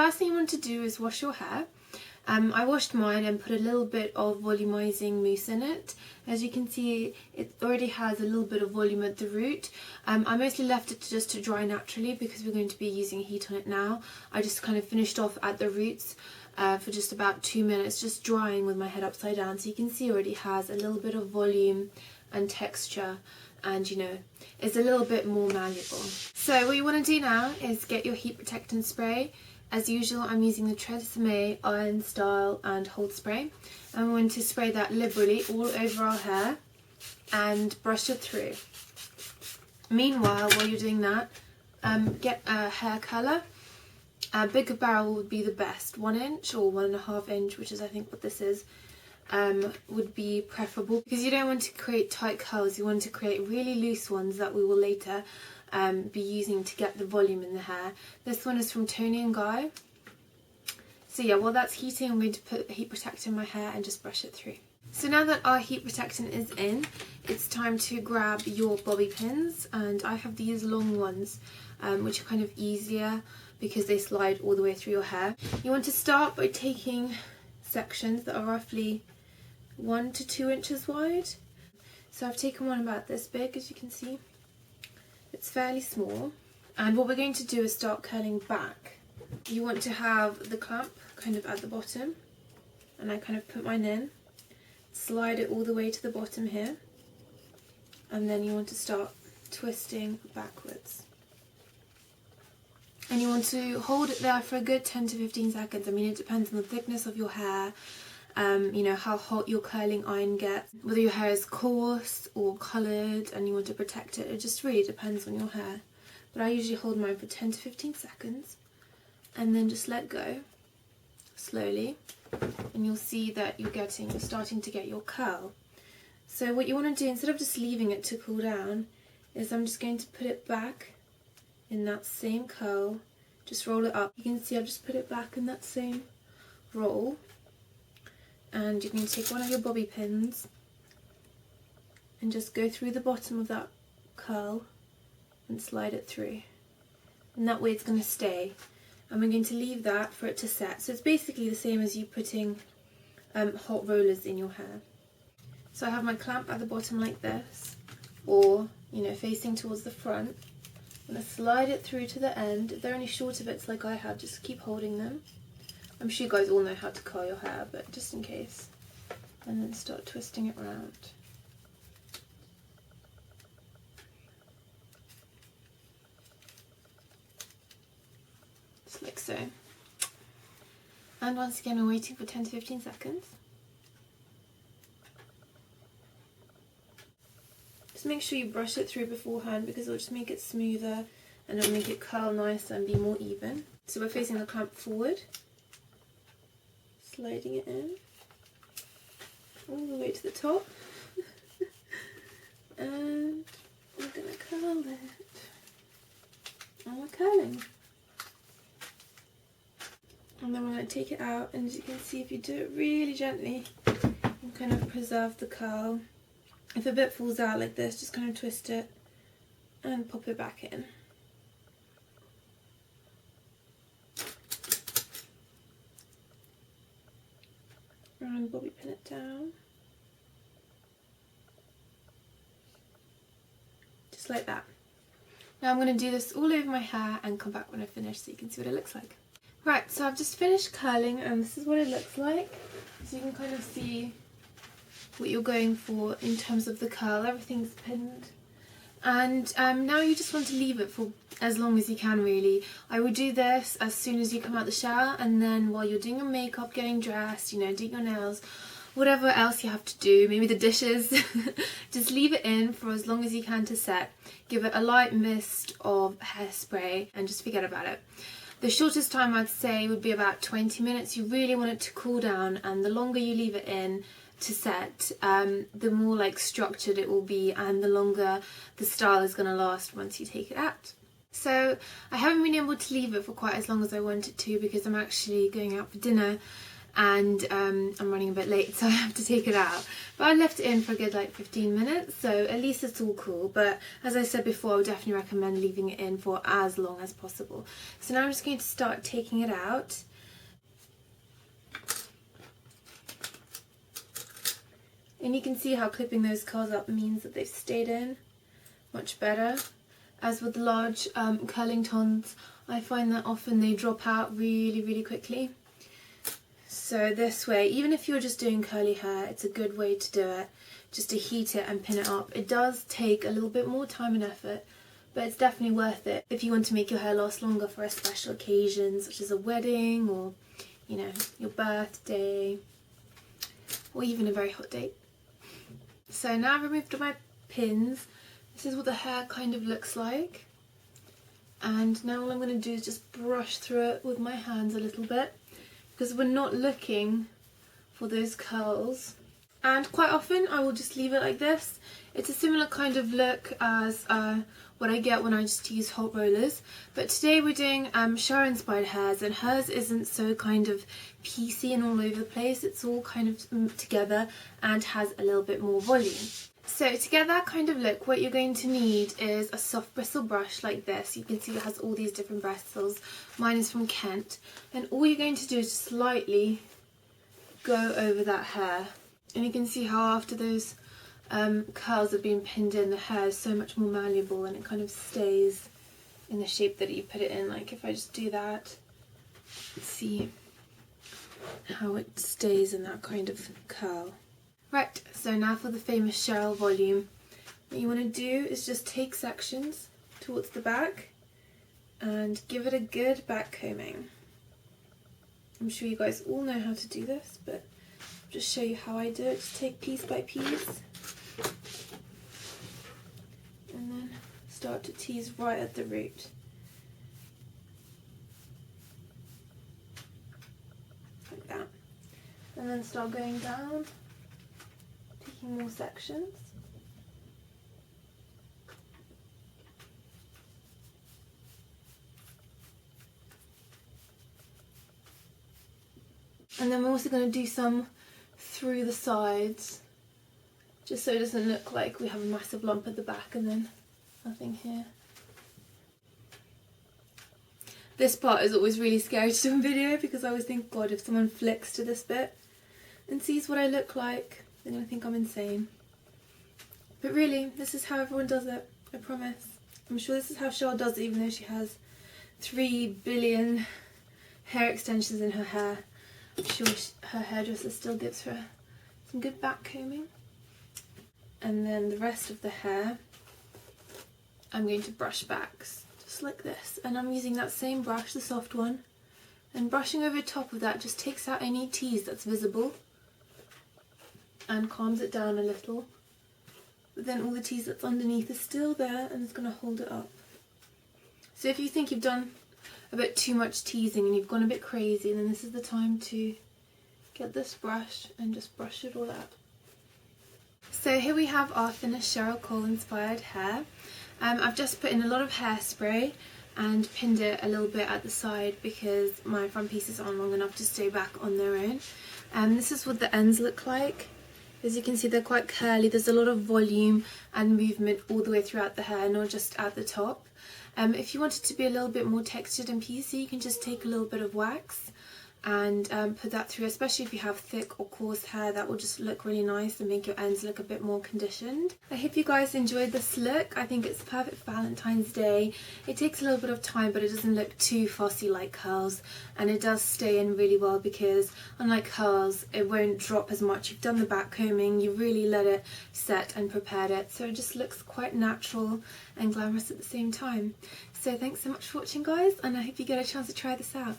first thing you want to do is wash your hair. I washed mine and put a little bit of volumizing mousse in it. As you can see, it already has a little bit of volume at the root. I mostly left it just to dry naturally because we're going to be using heat on it now. I just kind of finished off at the roots for just about 2 minutes, just drying with my head upside down. So you can see it already has a little bit of volume and texture, and you know, it's a little bit more malleable. So what you want to do now is get your heat protectant spray. As usual, I'm using the Tre Semme Iron Style and Hold Spray. I'm going to spray that liberally all over our hair and brush it through. Meanwhile, while you're doing that, get a hair colour. A bigger barrel would be the best. 1 inch or 1.5 inch, which is I think what this is, would be preferable, because you don't want to create tight curls. You want to create really loose ones that we will later be using to get the volume in the hair. This one is from Toni and Guy. So yeah, while that's heating, I'm going to put the heat protectant in my hair and just brush it through. So now that our heat protectant is in, it's time to grab your bobby pins, and I have these long ones which are kind of easier because they slide all the way through your hair. You want to start by taking sections that are roughly 1 to 2 inches wide. So I've taken one about this big, as you can see. It's fairly small, and what we're going to do is start curling back. You want to have the clamp kind of at the bottom, and I kind of put mine in, slide it all the way to the bottom here, and then you want to start twisting backwards. And you want to hold it there for a good 10 to 15 seconds. I mean, it depends on the thickness of your hair, you know, how hot your curling iron gets, whether your hair is coarse or coloured and you want to protect it. It just really depends on your hair. But I usually hold mine for 10 to 15 seconds and then just let go slowly, and you'll see that you're starting to get your curl. So what you want to do, instead of just leaving it to cool down, is I'm just going to put it back in that same curl. Just roll it up. You can see I've just put it back in that same roll. And you're going to take one of your bobby pins and just go through the bottom of that curl and slide it through. And that way it's going to stay. And we're going to leave that for it to set. So it's basically the same as you putting hot rollers in your hair. So I have my clamp at the bottom like this, or, you know, facing towards the front. I'm going to slide it through to the end. If there are any shorter bits like I have, just keep holding them. I'm sure you guys all know how to curl your hair, but just in case. And then start twisting it around. Just like so. And once again, we're waiting for 10 to 15 seconds. Just make sure you brush it through beforehand, because it'll just make it smoother and it'll make it curl nicer and be more even. So we're facing the clamp forward, sliding it in all the way to the top, and we're going to curl it, and we're curling. And then we're going to take it out, and as you can see, if you do it really gently, you kind of preserve the curl. If a bit falls out like this, just kind of twist it and pop it back in. And bobby pin it down. Just like that. Now I'm going to do this all over my hair and come back when I finish so you can see what it looks like. Right, so I've just finished curling and this is what it looks like. So you can kind of see what you're going for in terms of the curl. Everything's pinned. And now you just want to leave it for as long as you can, really. I would do this as soon as you come out the shower, and then while you're doing your makeup, getting dressed, you know, doing your nails, whatever else you have to do, maybe the dishes, just leave it in for as long as you can to set. Give it a light mist of hairspray and just forget about it. The shortest time I'd say would be about 20 minutes. You really want it to cool down, and the longer you leave it in to set, the more like structured it will be, and the longer the style is going to last once you take it out. So I haven't been able to leave it for quite as long as I wanted to, because I'm actually going out for dinner, and I'm running a bit late, so I have to take it out. But I left it in for a good like 15 minutes, so at least it's all cool. But as I said before, I would definitely recommend leaving it in for as long as possible. So now I'm just going to start taking it out. And you can see how clipping those curls up means that they've stayed in much better. As with large curling tons, I find that often they drop out really quickly. So this way, even if you're just doing curly hair, it's a good way to do it, just to heat it and pin it up. It does take a little bit more time and effort, but it's definitely worth it if you want to make your hair last longer for a special occasion, such as a wedding or, you know, your birthday, or even a very hot date. So now I've removed all my pins. This is what the hair kind of looks like. And now all I'm going to do is just brush through it with my hands a little bit, because we're not looking for those curls. And quite often I will just leave it like this. It's a similar kind of look as what I get when I just use hot rollers. But today we're doing shower inspired hairs, and hers isn't so kind of piecey and all over the place. It's all kind of together and has a little bit more volume. So to get that kind of look, what you're going to need is a soft bristle brush like this. You can see it has all these different bristles. Mine is from Kent. And all you're going to do is slightly go over that hair. And you can see how after those curls have been pinned in, the hair is so much more malleable and it kind of stays in the shape that you put it in. Like if I just do that, see how it stays in that kind of curl. Right, so now for the famous Cheryl volume. What you want to do is just take sections towards the back and give it a good back combing. I'm sure you guys all know how to do this, but I'll just show you how I do it. Just take piece by piece and then start to tease right at the root. Like that. And then start going down, taking more sections. And then we're also going to do some through the sides, just so it doesn't look like we have a massive lump at the back and then nothing here. This part is always really scary to do in video, because I always think, God, if someone flicks to this bit and sees what I look like, they're going to think I'm insane. But really, this is how everyone does it, I promise. I'm sure this is how Cheryl does it, even though she has 3 billion hair extensions in her hair. I'm sure her hairdresser still gives her some good back combing. And then the rest of the hair, I'm going to brush back, just like this. And I'm using that same brush, the soft one, and brushing over top of that just takes out any tease that's visible and calms it down a little. But then all the tease that's underneath is still there and it's going to hold it up. So if you think you've done a bit too much teasing and you've gone a bit crazy, then this is the time to get this brush and just brush it all out. So here we have our finished Cheryl Cole inspired hair. I've just put in a lot of hairspray and pinned it a little bit at the side because my front pieces aren't long enough to stay back on their own. This is what the ends look like. As you can see, they're quite curly. There's a lot of volume and movement all the way throughout the hair, not just at the top. If you want it to be a little bit more textured and piecey, you can just take a little bit of wax and put that through, especially if you have thick or coarse hair. That will just look really nice and make your ends look a bit more conditioned. I hope you guys enjoyed this look. I think it's perfect for Valentine's Day. It takes a little bit of time, but it doesn't look too fussy like curls, and it does stay in really well because unlike curls, it won't drop as much. You've done the back combing, you really let it set and prepared it, so it just looks quite natural and glamorous at the same time. So thanks so much for watching, guys, and I hope you get a chance to try this out.